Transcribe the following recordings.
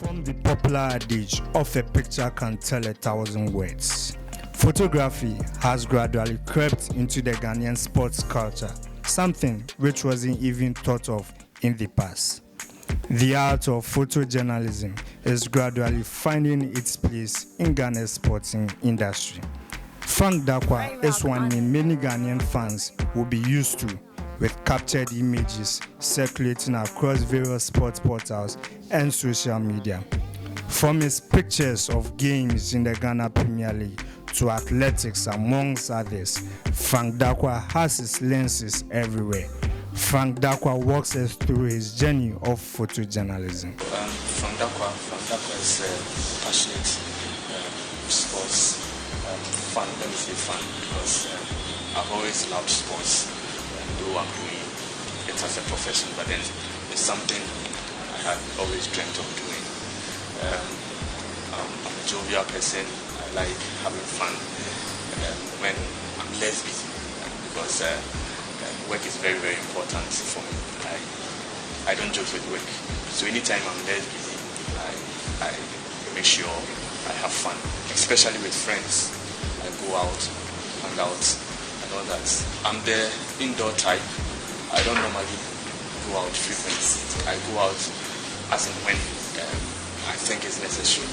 From the popular adage of a picture can tell 1,000 words, photography has gradually crept into the Ghanaian sports culture, something which wasn't even thought of in the past. The art of photojournalism is gradually finding its place in Ghana's sporting industry. Frank Darkwah is one name many Ghanaian fans will be used to, with captured images circulating across various sports portals and social media. From his pictures of games in the Ghana Premier League to athletics, amongst others, Frank Darkwah has his lenses everywhere. Frank Darkwah walks us through his journey of photojournalism. Frank Darkwah is a passionate sports fan. Let me say fan because I've always loved sports. Though I'm doing it as a profession, but then it's something I had always dreamt of doing. I'm a jovial person. I like having fun when I'm less busy because work is very, very important for me. I don't joke with work. So anytime I'm less busy, I make sure I have fun, especially with friends. I go out, hang out, and all that. I'm the indoor type. I don't normally go out frequently. I go out as and when I think it's necessary,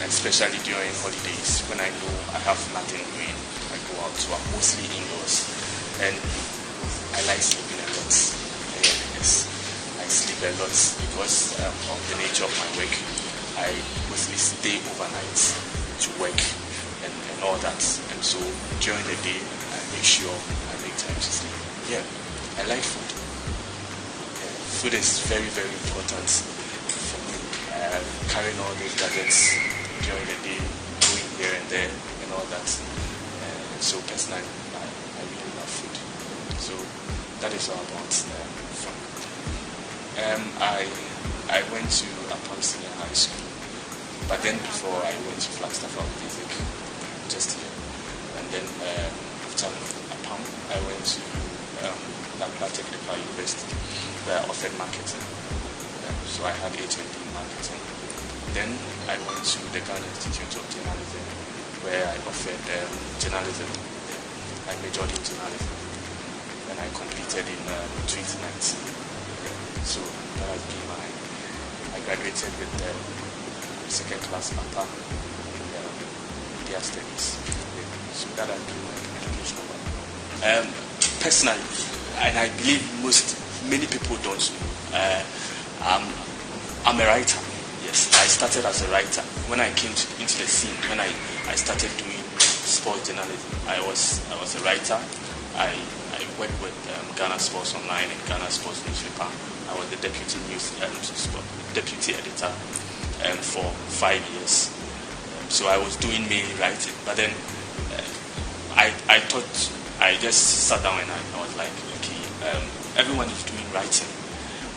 especially during holidays when I know I have nothing doing. I go out, so I'm mostly indoors, and I like sleeping a lot. Yes, I sleep a lot because of the nature of my work. I mostly stay overnight to work and all that, and so during the day I make sure I make time to sleep. Yeah, I like food. Food is very, very important for me. Carrying all those gadgets during the day, going here and there and all that. So personally, I really love food. So that is all about fun. I went to Apam Senior High School, but then before I went to Flagstaff Basic, just here. And then after Apam, I went to Darkwah Technical University, where I offered marketing. So I had HND in marketing. Then I went to the Ghana Institute of Journalism, where I offered journalism. I majored in journalism, and I completed in 2019. So that has been I graduated with second class upper in media studies. So that has been my educational one. Personally, and I believe many people don't know, I'm a writer. Yes, I started as a writer. When I came into the scene, when I started doing sports journalism, I was a writer. I worked with Ghana Sports Online and Ghana Sports Newspaper. I was the deputy editor for 5 years. So I was doing mainly writing. But then I thought, I just sat down and I was like, okay, everyone is doing writing.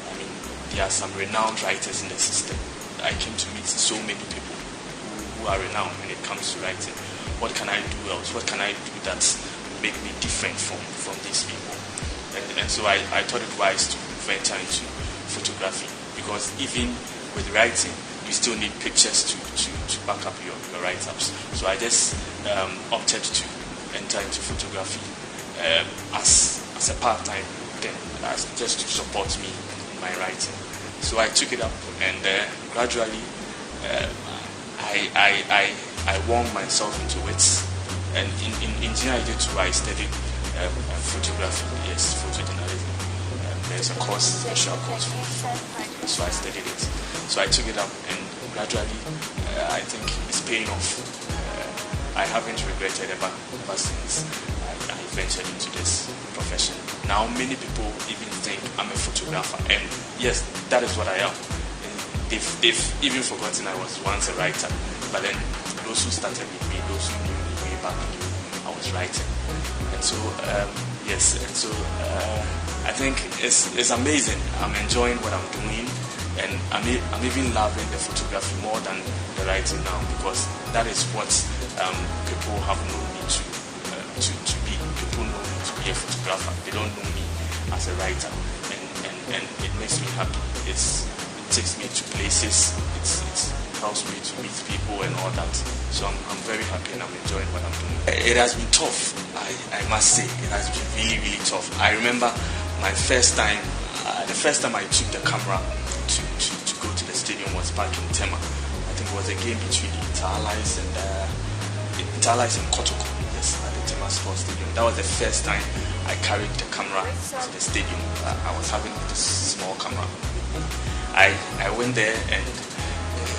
I mean, there are some renowned writers in the system. I came to meet so many people who are renowned when it comes to writing. What can I do else? What can I do that make me different from these people? And so I thought it wise to venture into photography, because even with writing, you still need pictures to back up your write-ups. So I just opted to enter into photography as a part-time thing, just to support me in my writing. So I took it up, and gradually I warmed myself into it. And in Junior too, I studied photography, yes, photojournalism. There's a course, special course for so I studied it. So I took it up, and gradually I think it's paying off. I haven't regretted ever since I ventured into this profession. Now many people even think I'm a photographer, and yes, that is what I am. They've even forgotten I was once a writer, but then those who started with me, those who knew me way back, knew I was writing. And so yes, and so I think it's amazing. I'm enjoying what I'm doing, and I'm even loving the photography more than the writing now, because that is what people have known me to be. People know me to be a photographer. They don't know me as a writer, and it makes me happy. It takes me to places. It helps me to meet people and all that. So I'm very happy and I'm enjoying what I'm doing. It has been tough, I must say. It has been really, really tough. I remember my first time, the first time I took the camera to go to the stadium was back in Tema. I think it was a game between Interallies and Kotoko. Yes, at the Tema Sports Stadium. That was the first time I carried the camera to the stadium. I was having this small camera. I went there and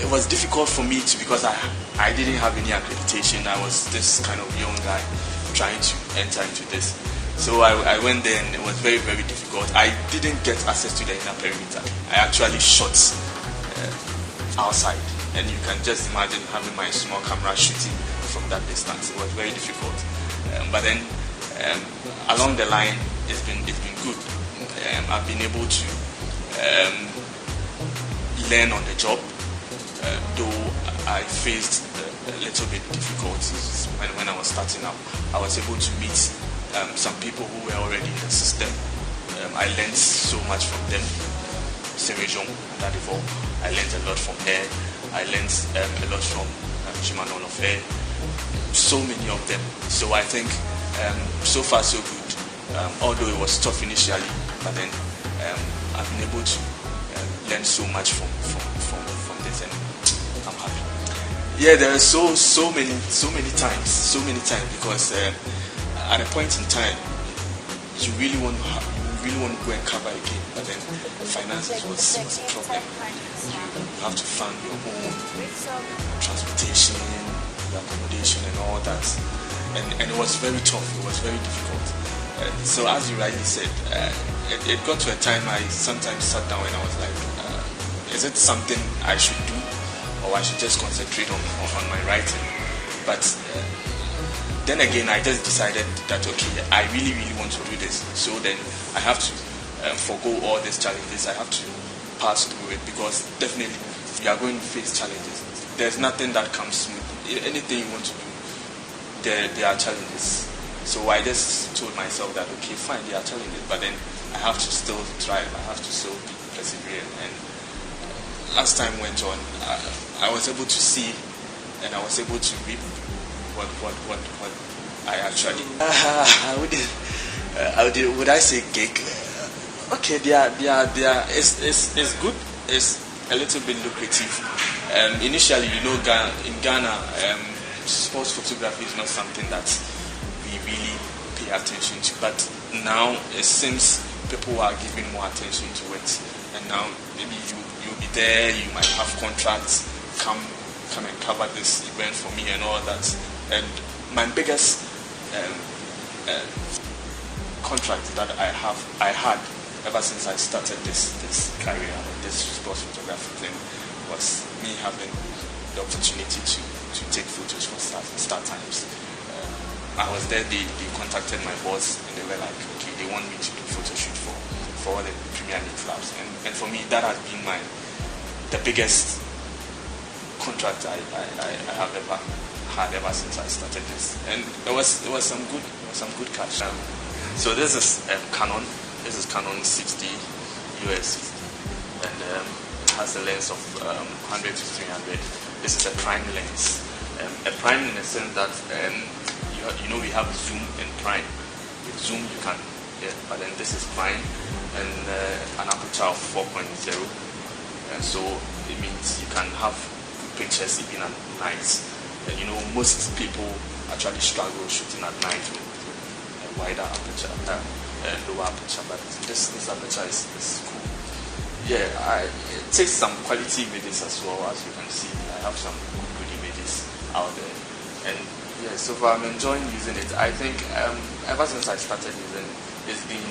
it was difficult for me because I didn't have any accreditation. I was this kind of young guy trying to enter into this. So I went there and it was very, very difficult. I didn't get access to the inner perimeter. I actually shot outside, and you can just imagine having my small camera shooting from that distance. It was very difficult. But then along the line, it's been good. I've been able to learn on the job, though I faced a little bit difficulties when I was starting out. I was able to meet some people who were already in the system. I learned so much from them. Serejon, Dadivo, I learned a lot from her. I learned a lot from Chimanon of her. So many of them. So I think so far so good. Although it was tough initially, but then I've been able to learn so much from this, and I'm happy. Yeah, there are so many times because at a point in time you really want to go and cover a game, but then finances was a problem. You have to fund your own transportation, your accommodation, and all that, and it was very tough. It was very difficult. So as you rightly said, it got to a time I sometimes sat down and I was like, is it something I should do, or I should just concentrate on my writing? But then again, I just decided that okay, I really want to do this. So then I have to forgo all these challenges. I have to pass through it, because definitely you are going to face challenges. There's nothing that comes smooth. Anything you want to do, there are challenges. So I just told myself that okay, fine, there are challenges, but then I have to still thrive. I have to still persevere. And as time went on, I was able to see, and I was able to reap what I actually. Would I say gig? Okay, it's good. It's a little bit lucrative. Initially, in Ghana, sports photography is not something that we really pay attention to. But now it seems people are giving more attention to it, and now maybe you'll be there. You might have contracts. Come and cover this event for me and all that. And my biggest contract that I had ever since I started this career, this sports photography thing, was me having the opportunity to take photos for Star Times. I was there, they contacted my boss, and they were like, okay, they want me to do photo shoot for all the Premier League clubs. And for me, that has been the biggest contract I have ever had ever since I started this. And there was some good cash. So this is Canon. This is Canon 60 US, and it has a lens of 100 to 300. This is a prime lens. A prime in the sense that we have zoom and prime. With zoom you can, but then this is prime, and an aperture of 4.0, and so it means you can have good pictures even at night. And most people actually struggle shooting at night with a wider aperture, lower aperture, but this aperture is cool. Yeah, it takes some quality images as well. As you can see, I have some good images out there, and yeah, so far I'm enjoying using it. I think ever since I started using it, it's been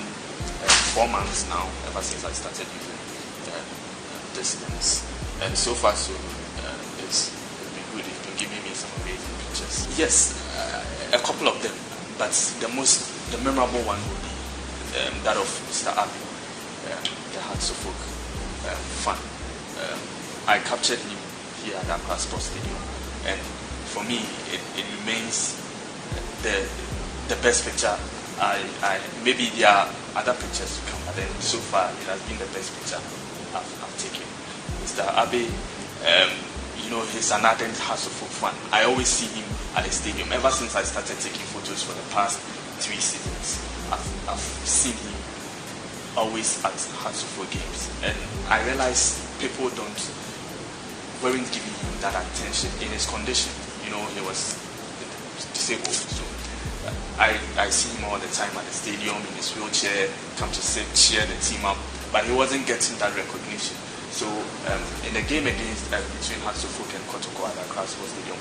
4 months now, ever since I started using this lens, and so far so it's been good. It's been giving me some amazing pictures. Yes, a couple of them, but the memorable one would be that of Mr. Abbey, the Hearts of Oak fan. I captured him here at Darkwah Sports Stadium, and for me, it remains the best picture. Maybe there are other pictures to come, but then so far it has been the best picture I've taken. Mr. Abbey, he's an ardent Hasselhoff fan. I always see him at the stadium. Ever since I started taking photos for the past 3 seasons, I've seen him always at Hasselhoff games, and I realized people weren't giving him that attention in his condition. He was disabled, so I see him all the time at the stadium in his wheelchair, come to cheer the team up, but he wasn't getting that recognition. So in the game between Hasselhoff and Kotoko at Accra Sports Stadium,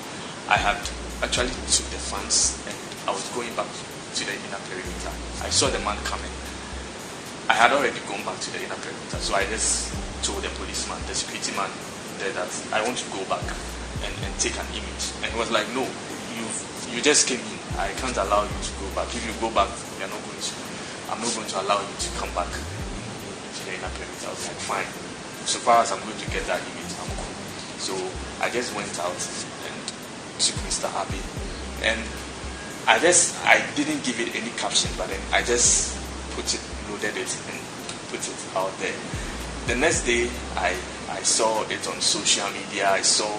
I had actually took the fans and I was going back to the inner perimeter. I saw the man coming. I had already gone back to the inner perimeter, so I just told the policeman, the security man there, that I want to go back and take an image. And he was like, no, you just came in. I can't allow you to go back. If you go back, I'm not going to allow you to come back to the inner perimeter. I was like, fine. So far as I'm going to get that image, I'm cool. So I just went out and took Mr. Abbey, and I didn't give it any caption, but then I just loaded it and put it out there. The next day, I saw it on social media. I saw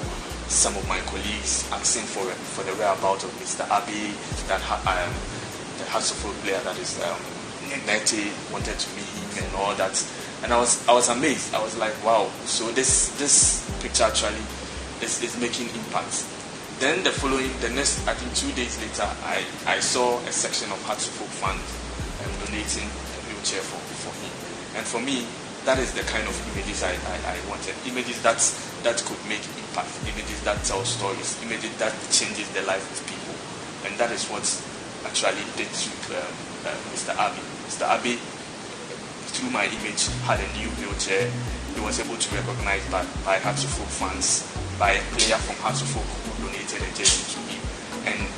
some of my colleagues asking for the whereabouts of Mr. Abbey, that the Hasselhoff player that is Nete wanted to meet him and all that. And I was amazed. I was like, wow. So this picture actually is making impact. Then the next, I think 2 days later, I saw a section of Hasselhoff fans donating a wheelchair for him. And for me, that is the kind of images I wanted. Images that could make impact. Images that tell stories. Images that changes the life of people. And that is what actually did to Mr. Abbey. Mr. Abbey, through my image, had a new wheelchair. He was able to be recognized by Hasselhoff fans, by a player from Hasselhoff who donated a jersey to him.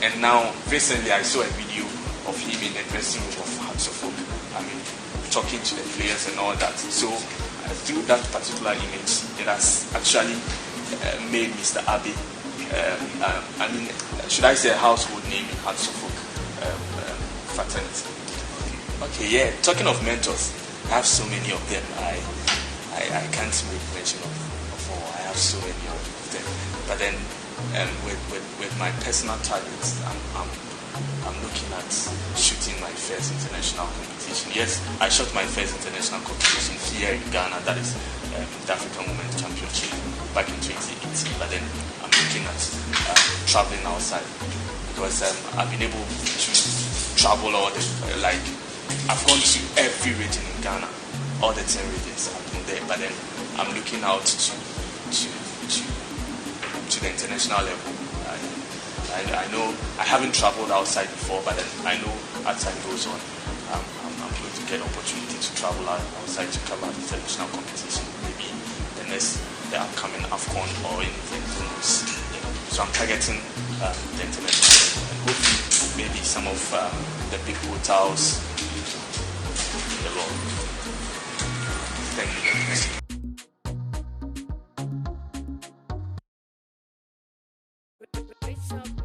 And now, recently, I saw a video of him in the dressing room of Hasselhoff. Talking to the players and all that. So, through that particular image, it has actually made Mr. Abbey, should I say a household name in Hasselhoff fraternity. Okay, yeah. Talking of mentors, I have so many of them. I can't make mention of all. I have so many of them. But then, with my personal targets, I'm looking at shooting my first international competition. Yes, I shot my first international competition here in Ghana. That is the African Women's Championship back in 2018. But then I'm looking at traveling outside, because I've been able to travel all the I've gone to every region in Ghana, all the 10 regions I've been there, but then I'm looking out to the international level. I know I haven't traveled outside before, but then I know as time goes on, I'm going to get opportunity to travel outside to cover the international competition, maybe the upcoming AFCON or anything, who knows. So I'm targeting the international level, and hopefully maybe some of the big hotels in the world. Thank you very much. It's up.